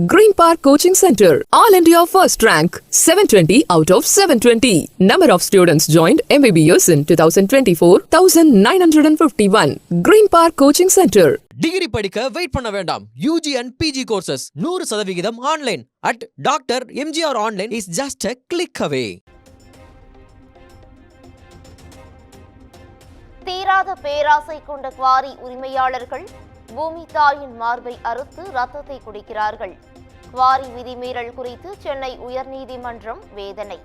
Green Park Coaching Center, All India First Rank, 720 out of 720. Number of students joined MBBS in 2024, 1951. Green Park Coaching Center. Degree படிக்க wait பண்ண வேண்டாம். UG and PG courses 100% online at Dr. MGR Online is just a click away. தீராத பேராசை கொண்ட quarry உரிமையாளர்கள் பூமி தாயின் மார்பை அறுத்து ரத்தத்தை குடிக்கிறார்கள். குவாரி விதிமீறல் குறித்து சென்னை உயர்நீதிமன்றம் வேதனை.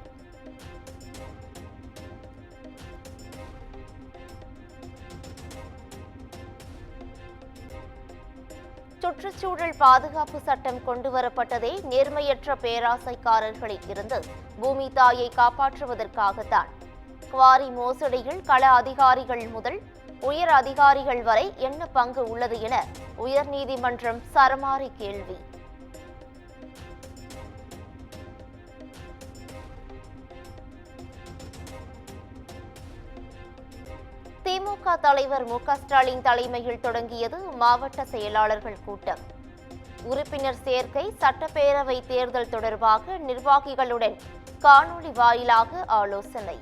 சுற்றுச்சூழல் பாதுகாப்பு சட்டம் கொண்டுவரப்பட்டதே நேர்மையற்ற பேராசைக்காரர்களில் இருந்து பூமி தாயை காப்பாற்றுவதற்காகத்தான். குவாரி மோசடியில் கள அதிகாரிகள் முதல் உயர் அதிகாரிகள் வரை என்ன பங்கு உள்ளது என உயர்நீதிமன்றம் சரமாரி கேள்வி. திமுக தலைவர் மு.க. ஸ்டாலின் தலைமையில் தொடங்கியது மாவட்ட செயலாளர்கள் கூட்டம். உறுப்பினர் சேர்க்கை, சட்டப்பேரவை தேர்தல் தொடர்பாக நிர்வாகிகளுடன் காணொலி வாயிலாக ஆலோசனை.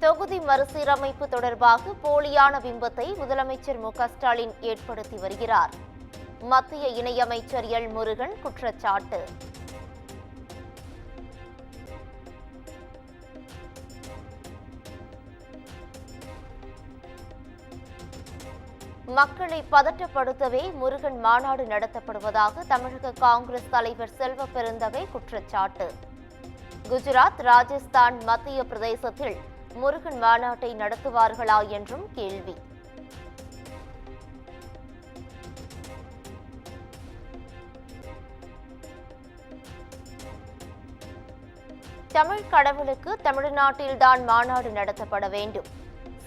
தொகுதி மறுசீரமைப்பு தொடர்பாக போலியான பிம்பத்தை முதலமைச்சர் மு.க. ஸ்டாலின் ஏற்படுத்தி வருகிறார். மத்திய இணையமைச்சர் எல். முருகன் குற்றச்சாட்டு. மக்களை பதட்டப்படுத்தவே முருகன் மாநாடு நடத்தப்படுவதாக தமிழக காங்கிரஸ் தலைவர் செல்வ பெருந்தகை குற்றச்சாட்டு. குஜராத், ராஜஸ்தான், மத்திய பிரதேசத்தில் முருகன் மாநாட்டை நடத்துவார்களா என்றும் கேள்வி. தமிழ் கடவுளுக்கு தமிழ்நாட்டில்தான் மாநாடு நடத்தப்பட வேண்டும்.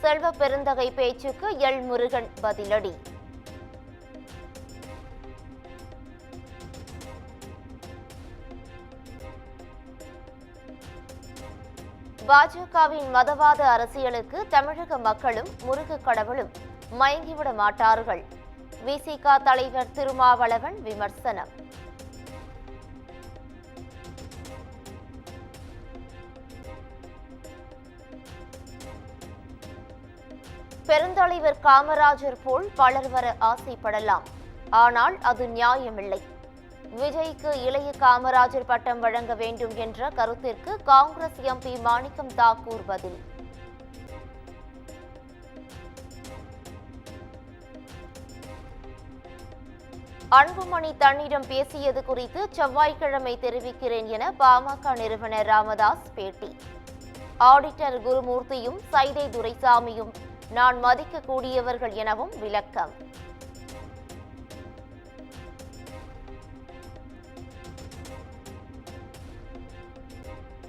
செல்வ பெருந்தகை பேச்சுக்கு எல். முருகன் பதிலடி. பாஜகவின் மதவாத அரசியலுக்கு தமிழக மக்களும் முருக கடவுளும் மயங்கிவிட மாட்டார்கள். விசிக தலைவர் திருமாவளவன் விமர்சனம். பெருந்தலைவர் காமராஜர் போல் பலர் வர ஆசைப்படலாம், ஆனால் அது நியாயமில்லை. விஜய்க்கு இளைய காமராஜர் பட்டம் வழங்க வேண்டும் என்ற கருத்திற்கு காங்கிரஸ் எம்பி மாணிக்கம் தாக்கூர் பதில். அன்புமணி தன்னிடம் பேசியது குறித்து செவ்வாய்க்கிழமை தெரிவிக்கிறேன் என பாமக நிறுவனர் ராமதாஸ் பேட்டி. ஆடிட்டர் குருமூர்த்தியும் சைதை துரைசாமியும் நான் மதிக்கக்கூடியவர்கள் எனவும் விளக்கம்.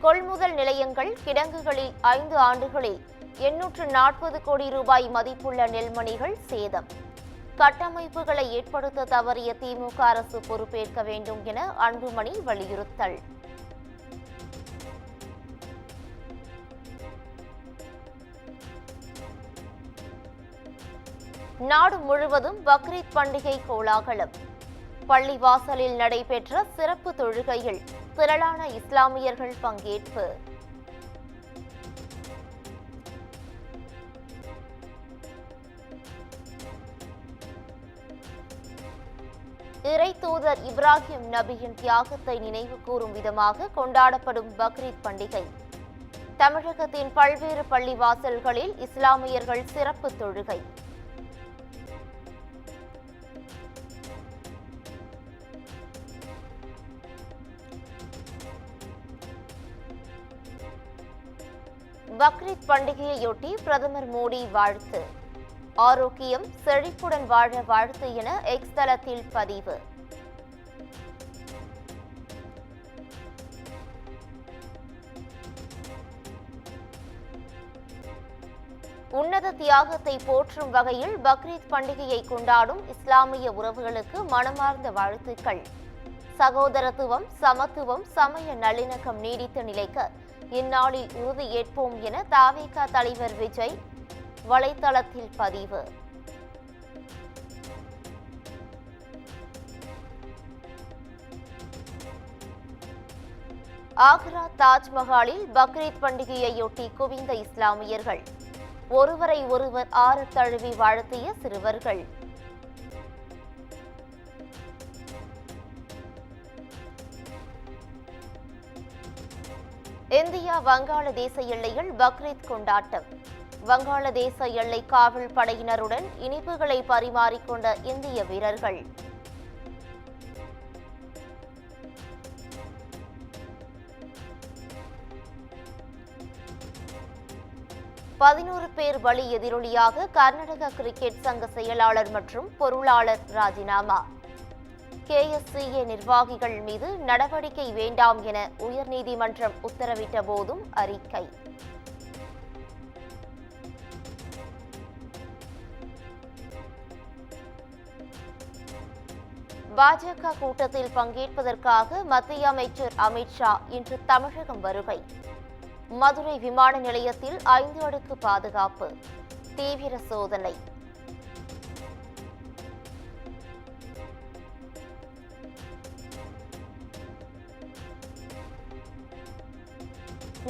கொள்முதல் நிலையங்கள், கிடங்குகளில் 5 ஆண்டுகளில் 840 கோடி ரூபாய் மதிப்புள்ள நெல்மணிகள் சேதம். கட்டமைப்புகளை ஏற்படுத்த தவறிய திமுக அரசு பொறுப்பேற்க வேண்டும் என அன்புமணி வலியுறுத்தல். நாடு முழுவதும் பக்ரீத் பண்டிகை கோலாகலம். பள்ளிவாசலில் நடைபெற்ற சிறப்பு தொழுகையில் திரளான இஸ்லாமியர்கள் பங்கேற்பு. இறை தூதர் இப்ராஹிம் நபியின் தியாகத்தை நினைவு கூறும் விதமாக கொண்டாடப்படும் பக்ரீத் பண்டிகை. தமிழகத்தின் பல்வேறு பள்ளிவாசல்களில் இஸ்லாமியர்கள் சிறப்பு தொழுகை. பக்ரீத் பண்டிகையையொட்டி பிரதமர் மோடி வாழ்த்து. ஆரோக்கியம், செழிப்புடன் வாழ வாழ்த்து என எக்ஸ் தளத்தில் பதிவு. உன்னத தியாகத்தை போற்றும் வகையில் பக்ரீத் பண்டிகையை கொண்டாடும் இஸ்லாமிய உறவுகளுக்கு மனமார்ந்த வாழ்த்துக்கள். சகோதரத்துவம், சமத்துவம், சமய நல்லிணக்கம் நீடித்து நிலைக்க இந்நாளில் உறுதியேற்போம் என தவிக தலைவர் விஜய் வலைதளத்தில் பதிவு. ஆக்ரா தாஜ்மஹாலில் பக்ரீத் பண்டிகையையொட்டி குவிந்த இஸ்லாமியர்கள், ஒருவரை ஒருவர் ஆறத் தழுவி வாழ்த்திய சிறுவர்கள். இந்தியா வங்காளதேச எல்லையில் பக்ரீத் கொண்டாட்டம். வங்காளதேச எல்லை காவல் படையினருடன் இனிப்புகளை பரிமாறிக்கொண்ட இந்திய வீரர்கள். பதினோரு பேர் பலி எதிரொலியாக கர்நாடக கிரிக்கெட் சங்க செயலாளர் மற்றும் பொருளாளர் ராஜினாமா. KSCA நிர்வாகிகள் மீது நடவடிக்கை வேண்டாம் என உயர்நீதிமன்றம் உத்தரவிட்ட போதும் அறிக்கை. பாஜக கூட்டத்தில் பங்கேற்பதற்காக மத்திய அமைச்சர் அமித்ஷா இன்று தமிழகம் வருகை. மதுரை விமான நிலையத்தில் 5 அடுக்கு பாதுகாப்பு, தீவிர சோதனை.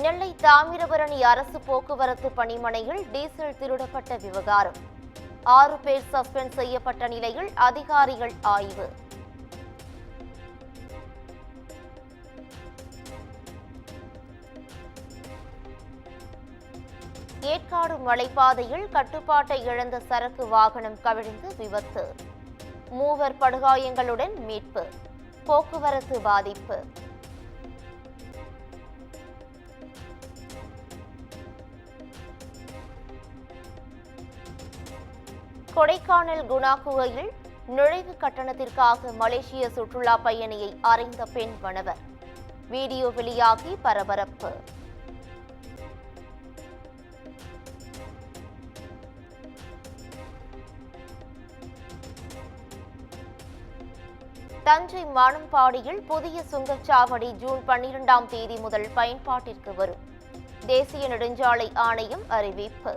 நெல்லை தாமிரபரணி அரசு போக்குவரத்து பணிமனையில் டீசல் திருடப்பட்ட விவகாரம். 6 பேர் சஸ்பெண்ட் செய்யப்பட்ட நிலையில் அதிகாரிகள் ஆய்வு. ஏற்காடு மலைப்பாதையில் கட்டுப்பாட்டை இழந்த சரக்கு வாகனம் கவிழ்ந்து விபத்து. 3 படுகாயங்களுடன் மீட்பு. போக்குவரத்து பாதிப்பு. கொடைக்கானல் குணா குகையில் நுழைவு கட்டணத்திற்காக மலேசிய சுற்றுலா பயணியை அறைந்த பெண் வனவர். வீடியோ வெளியாகி பரபரப்பு. தஞ்சை மானம்பாடியில் புதிய சுங்கச்சாவடி ஜூன் 12ஆம் தேதி முதல் பயன்பாட்டிற்கு வரும். தேசிய நெடுஞ்சாலை ஆணையம் அறிவிப்பு.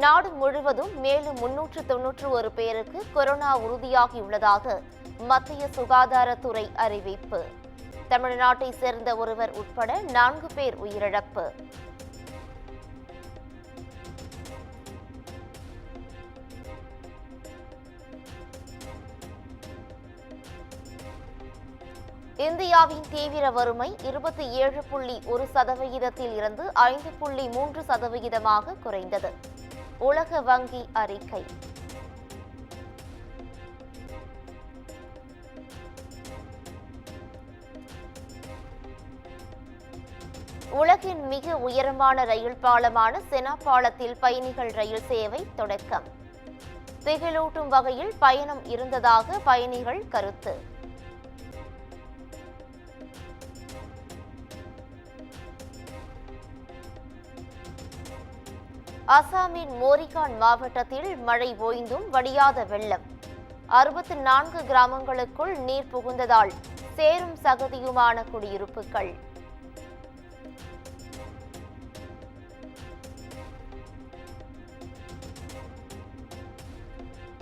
நாடு முழுவதும் மேலும் 391 பேருக்கு கொரோனா உறுதியாகியுள்ளதாக மத்திய சுகாதாரத்துறை அறிவிப்பு. தமிழ்நாட்டை சேர்ந்த ஒருவர் உட்பட 4 பேர் உயிரிழப்பு. இந்தியாவின் தீவிர வறுமை 27.1% இருந்து 5.3% குறைந்தது. உலக வங்கி அறிக்கை. உலகின் மிக உயரமான ரயில் பாலமான செனா பாலத்தில் பயணிகள் ரயில் சேவை தொடக்கம். திகிலூட்டும் வகையில் பயணம் இருந்ததாக பயணிகள் கருத்து. அசாமின் மோரிகான் மாவட்டத்தில் மழை ஓய்ந்தும் வடியாத வெள்ளம். 64 கிராமங்களுக்குள் நீர் புகுந்ததால் சேரும் சகதியுமான குடியிருப்புகள்.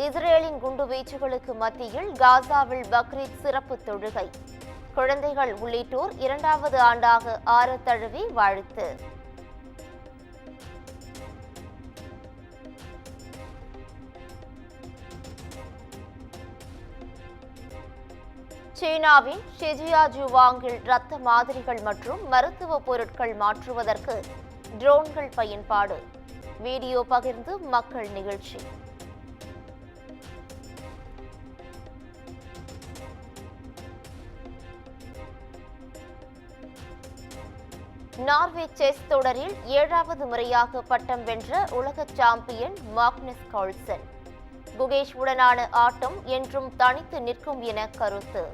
இஸ்ரேலின் குண்டுவீச்சுகளுக்கு மத்தியில் காசாவில் பக்ரீத் சிறப்பு தொழுகை. குழந்தைகள் உள்ளிட்டோர் 2வது ஆண்டாக ஆறத் தழுவி வாழ்த்து. சீனாவின் ஷிஜியாஜுவாங்கில் இரத்த மாதிரிகள் மற்றும் மருத்துவ பொருட்கள் மாற்றுவதற்கு ட்ரோன்கள் பயன்பாடு. வீடியோ பகிர்ந்து மக்கள் நிகழ்ச்சி. நார்வே செஸ் தொடரில் 7வது முறையாக பட்டம் வென்ற உலக சாம்பியன் மாக்னஸ் கார்ல்சன். குகேஷ் உடனான ஆட்டம் என்றும் தனித்து நிற்கும் என கருத்து.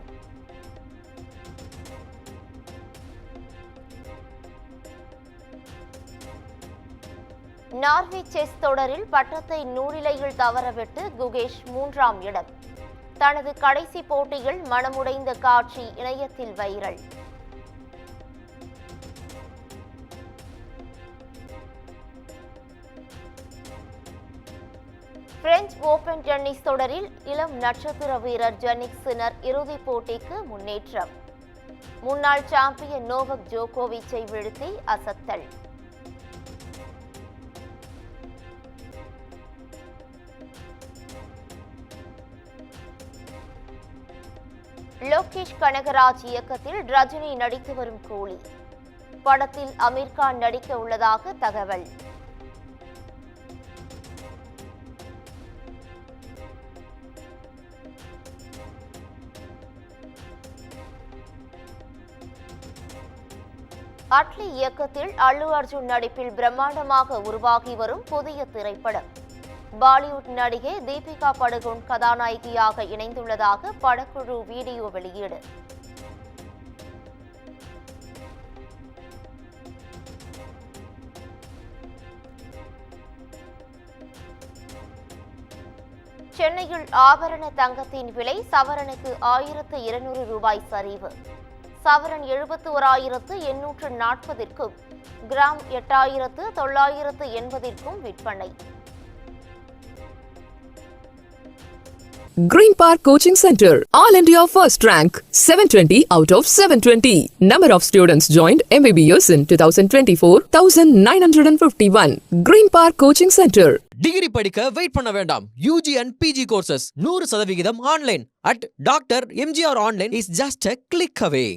நார்வே செஸ் தொடரில் பட்டத்தை நூலிலையில் தவறவிட்டு குகேஷ் 3ஆம் இடம். தனது கடைசி போட்டியில் மனமுடைந்த காட்சி இணையத்தில் வைரல். பிரெஞ்சு ஓபன் டென்னிஸ் தொடரில் இளம் நட்சத்திர வீரர் ஜெனிக் சினர் இறுதிப் போட்டிக்கு முன்னேற்றம். முன்னாள் சாம்பியன் நோவக் ஜோகோவிச்சை வீழ்த்தி அசத்தல். லோகேஷ் கனகராஜ் இயக்கத்தில் ரஜினி நடித்து வரும் கூலி படத்தில் அமீர் கான் நடிக்க உள்ளதாக தகவல். அட்லி இயக்கத்தில் அல்லு அர்ஜுன் நடிப்பில் பிரம்மாண்டமாக உருவாகி வரும் புதிய திரைப்படம். பாலிவுட் நடிகை தீபிகா படுகோன் கதாநாயகியாக இணைந்துள்ளதாக படக்குழு வீடியோ வெளியீடு. சென்னையில் ஆபரண தங்கத்தின் விலை சவரனுக்கு 1200 ரூபாய் சரிவு. சவரன் 71,840ற்கும் கிராம் 8,980ற்கும் விற்பனை. Green Park Coaching Center, All India First Rank, 720 out of 720. Number of students joined MBBS in 2024, 1951. Green Park Coaching Center. Degree படிக்க வெயிட் பண்ண வேண்டாம். UG and PG courses 100% online at doctor MGR online is just a click away.